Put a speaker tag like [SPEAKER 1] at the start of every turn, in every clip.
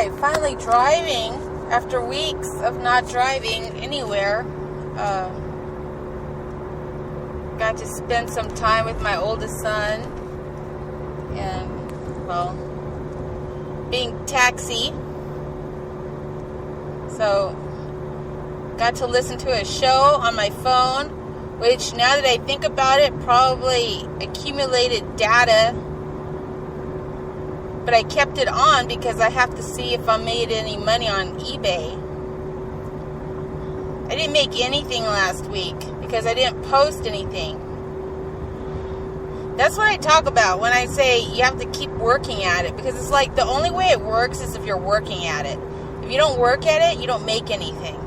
[SPEAKER 1] Alright, finally driving after weeks of not driving anywhere. Got to spend some time with my oldest son and, well, being taxi. So, got to listen to a show on my phone, which now that I think about it, probably accumulated data. But I kept it on because I have to see if I made any money on eBay. I didn't make anything last week because I didn't post anything. That's what I talk about when I say you have to keep working at it, because it's like the only way it works is if you're working at it. If you don't work at it, you don't make anything.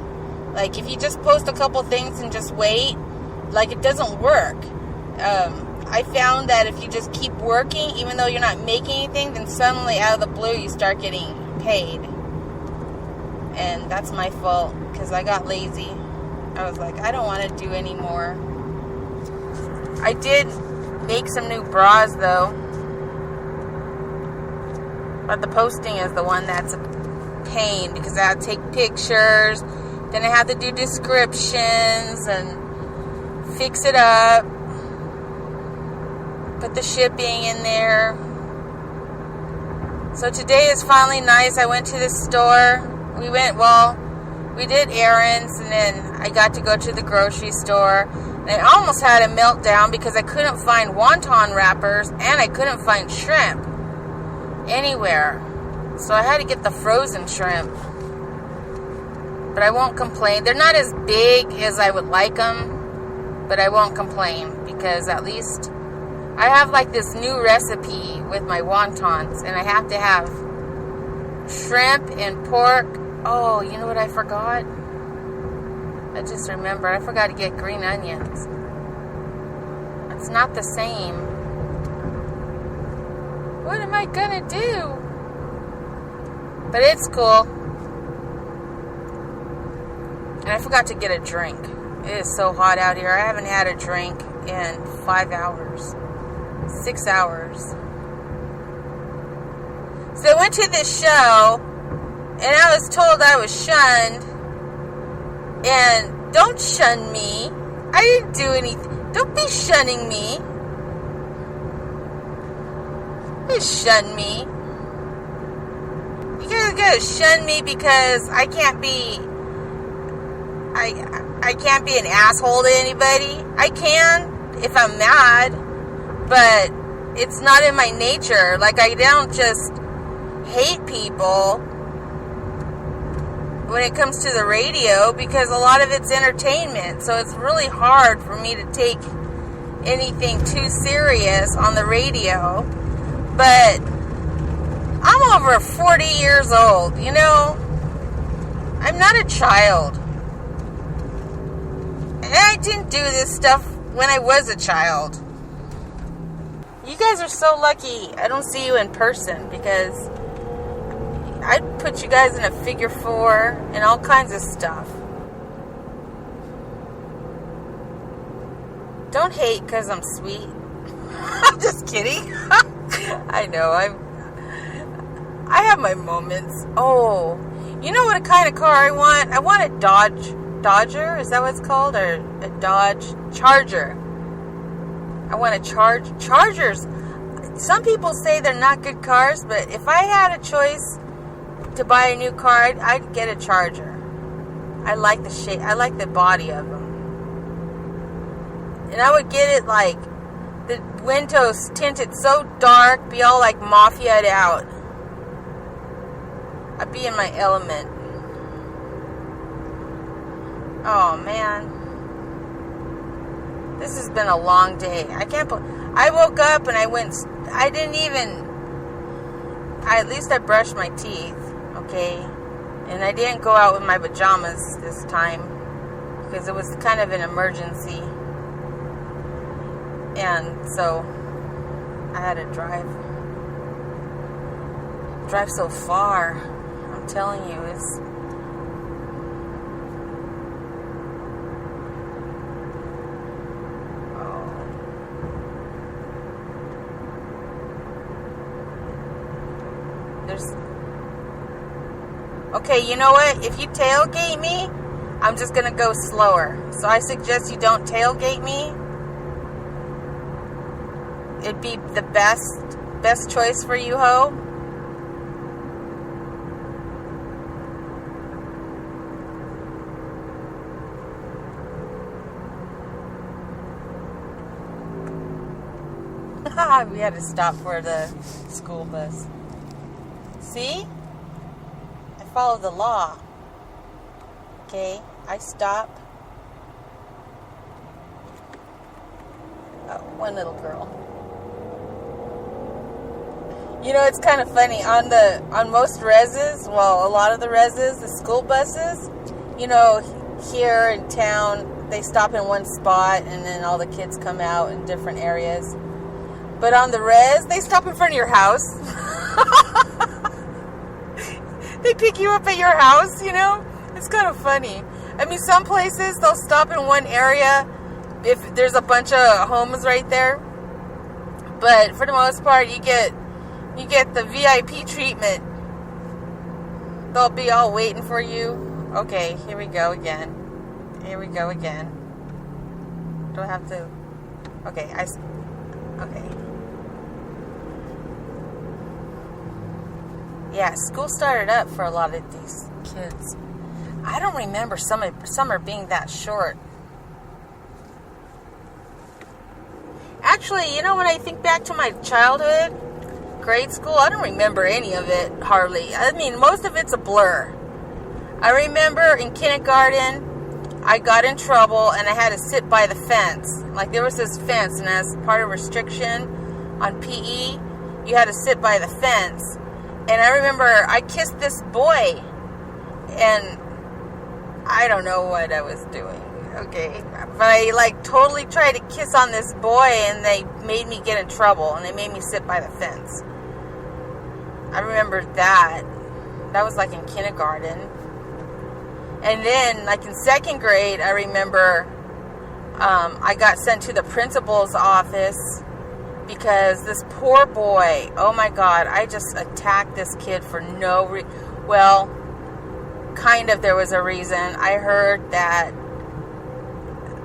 [SPEAKER 1] Like if you just post a couple things and just wait, like it doesn't work. I found that if you just keep working, even though you're not making anything, then suddenly out of the blue you start getting paid. And that's my fault because I got lazy. I was like, I don't want to do anymore. I did make some new bras though, but the posting is the one that's a pain because I have to take pictures, then I have to do descriptions and fix it up, put the shipping in there. So today is finally nice. I went to the store. We did errands, and then I got to go to the grocery store. And I almost had a meltdown because I couldn't find wonton wrappers and I couldn't find shrimp anywhere. So I had to get the frozen shrimp. But I won't complain. They're not as big as I would like them, but I won't complain because at least I have like this new recipe with my wontons, and I have to have shrimp and pork. Oh, you know what I forgot? I just remembered. I forgot to get green onions. It's not the same. What am I gonna do? But it's cool. And I forgot to get a drink. It is so hot out here. I haven't had a drink in 5 hours. 6 hours. So I went to this show, and I was told I was shunned. And don't shun me. I didn't do anything. Don't be shunning me. Just shun me. You guys gotta shun me because I can't be an asshole to anybody. I can if I'm mad, but it's not in my nature. Like, I don't just hate people when it comes to the radio, because a lot of it's entertainment, so it's really hard for me to take anything too serious on the radio. But I'm over 40 years old, you know? I'm not a child. And I didn't do this stuff when I was a child. You guys are so lucky I don't see you in person, because I'd put you guys in a figure 4 and all kinds of stuff. Don't hate because I'm sweet. I'm just kidding. I know, I have my moments. Oh, you know what kind of car I want? I want a Dodger? Is that what it's called? Or a Dodge Charger. I want a Chargers. Some people say they're not good cars, but if I had a choice to buy a new car, I'd get a Charger. I like the shape. I like the body of them. And I would get it like the windows tinted so dark, be all like mafia'd out. I'd be in my element. Oh man, this has been a long day. I woke up and at least I brushed my teeth, okay? And I didn't go out with my pajamas this time because it was kind of an emergency. And so I had to drive so far. I'm telling you, it's Okay, you know what? If you tailgate me, I'm just going to go slower. So I suggest you don't tailgate me. It'd be the best choice for you, ho. We had to stop for the school bus. See? I follow the law. Okay, I stop. Oh, one little girl. You know, it's kind of funny. On most reses, well, a lot of the reses, the school buses, you know, here in town, they stop in one spot and then all the kids come out in different areas. But on the res, they stop in front of your house. They pick you up at your house, you know? It's kind of funny. I mean, some places, they'll stop in one area if there's a bunch of homes right there. But for the most part, you get the VIP treatment. They'll be all waiting for you. Okay, here we go again. Do I have to... Okay, okay. Yeah, school started up for a lot of these kids. I don't remember summer being that short. Actually, you know, when I think back to my childhood, grade school, I don't remember any of it, hardly. I mean, most of it's a blur. I remember in kindergarten, I got in trouble and I had to sit by the fence. Like, there was this fence, and as part of restriction on PE, you had to sit by the fence. And I remember I kissed this boy, and I don't know what I was doing, okay? But I, like, totally tried to kiss on this boy, and they made me get in trouble, and they made me sit by the fence. I remember that. That was, like, in kindergarten. And then, like, in second grade, I remember I got sent to the principal's office because this poor boy, oh my God, I just attacked this kid for no reason. Well, kind of there was a reason. I heard that,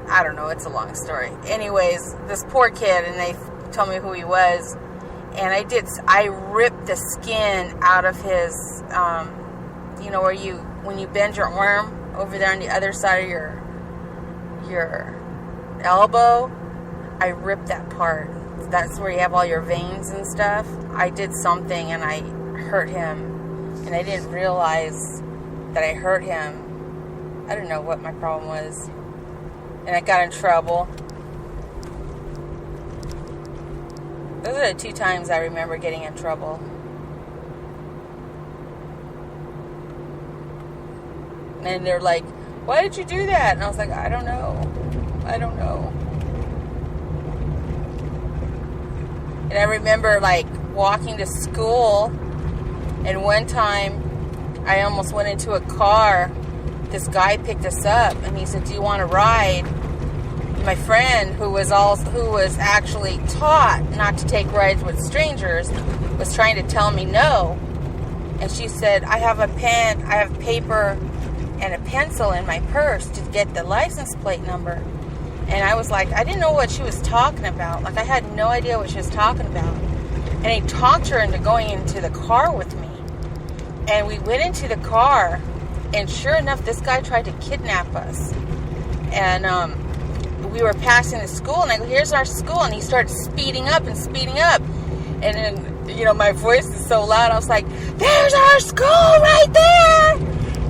[SPEAKER 1] I don't know, it's a long story. Anyways, this poor kid, and they told me who he was, and I ripped the skin out of his, you know, when you bend your arm over there on the other side of your elbow, I ripped that part. That's where you have all your veins and stuff. I did something and I hurt him, and I didn't realize that I hurt him. I don't know what my problem was, and I got in trouble. Those are the 2 times I remember getting in trouble. And they're like, "Why did you do that?" And I was like, I don't know. And I remember, like, walking to school, and one time I almost went into a car. This guy picked us up, and he said, "Do you want to ride?" My friend, who was actually taught not to take rides with strangers, was trying to tell me no. And she said, I have a pen, I have paper and a pencil in my purse to get the license plate number. And I was like, I didn't know what she was talking about. Like, I had no idea what she was talking about. And he talked her into going into the car with me. And we went into the car, and sure enough, this guy tried to kidnap us. And we were passing the school, and I go, "Here's our school." And he started speeding up. And then, you know, my voice is so loud, I was like, "There's our school right there!"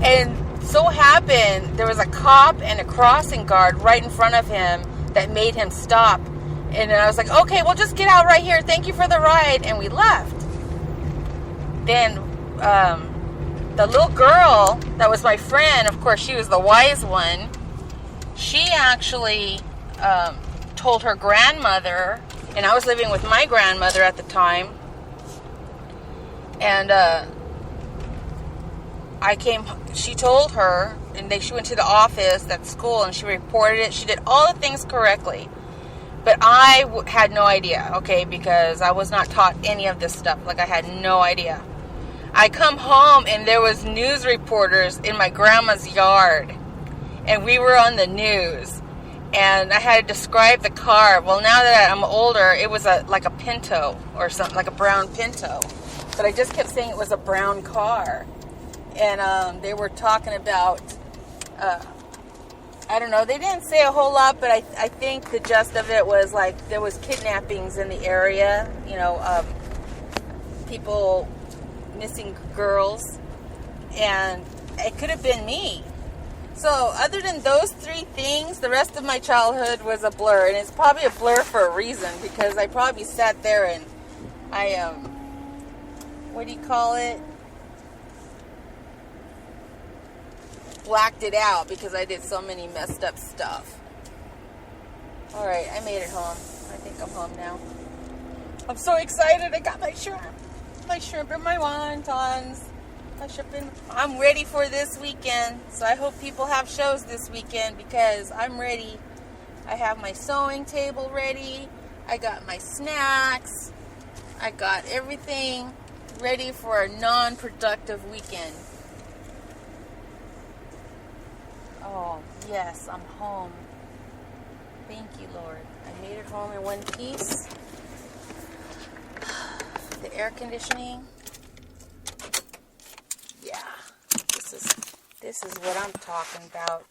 [SPEAKER 1] And so happened, there was a cop and a crossing guard right in front of him that made him stop. And then I was like, "Okay, well, just get out right here. Thank you for the ride." And we left. Then the little girl that was my friend, of course, she was the wise one. She actually told her grandmother, and I was living with my grandmother at the time. And she told her, and she went to the office at school, and she reported it. She did all the things correctly. But I had no idea, okay, because I was not taught any of this stuff. Like, I had no idea. I come home and there was news reporters in my grandma's yard. And we were on the news. And I had to describe the car. Well, now that I'm older, it was like a Pinto or something, like a brown Pinto. But I just kept saying it was a brown car. And they were talking about, I don't know, they didn't say a whole lot, but I think the gist of it was like there was kidnappings in the area, you know, people missing girls, and it could have been me. So other than those three things, the rest of my childhood was a blur, and it's probably a blur for a reason, because I probably sat there and I, what do you call it? Blacked it out because I did so many messed up stuff. Alright, I made it home. I think I'm home now. I'm so excited. I got my shrimp and my wontons. I'm ready for this weekend. So I hope people have shows this weekend because I'm ready. I have my sewing table ready. I got my snacks. I got everything ready for a non-productive weekend. Oh, yes, I'm home. Thank you, Lord. I made it home in one piece. The air conditioning. Yeah, this is what I'm talking about.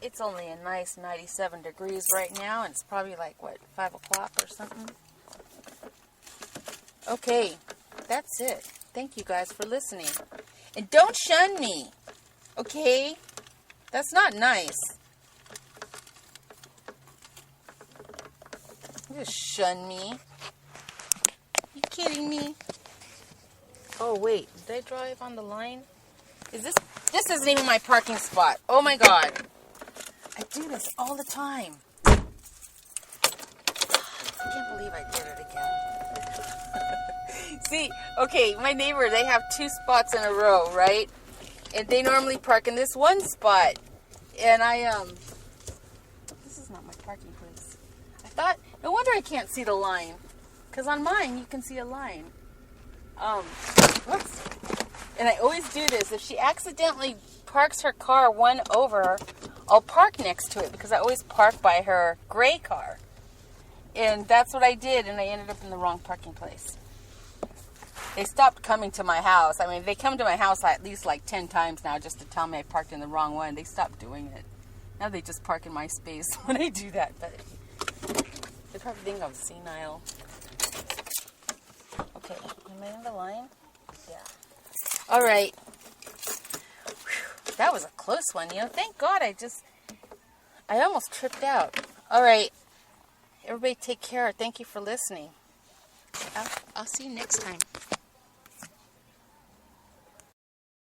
[SPEAKER 1] It's only a nice 97 degrees right now, and it's probably like, what, 5 o'clock or something? Okay, that's it. Thank you guys for listening. And don't shun me, okay? That's not nice. You just shun me. You kidding me? Oh, wait. Did I drive on the line? This isn't even my parking spot. Oh, my God. I do this all the time. I can't believe I did it again. See, okay, my neighbor, they have 2 spots in a row, right? And they normally park in this one spot. And this is not my parking place. I thought, no wonder I can't see the line. Because on mine, you can see a line. Whoops. And I always do this. If she accidentally parks her car one over, I'll park next to it because I always park by her gray car. And that's what I did, and I ended up in the wrong parking place. They stopped coming to my house. I mean, they come to my house at least like 10 times now just to tell me I parked in the wrong one. They stopped doing it. Now they just park in my space when I do that. But they probably think I'm senile. Okay, am I on the line? Yeah. All right. Whew, that was a close one, you know. Thank God I almost tripped out. All right. Everybody take care. Thank you for listening. I'll see you next time.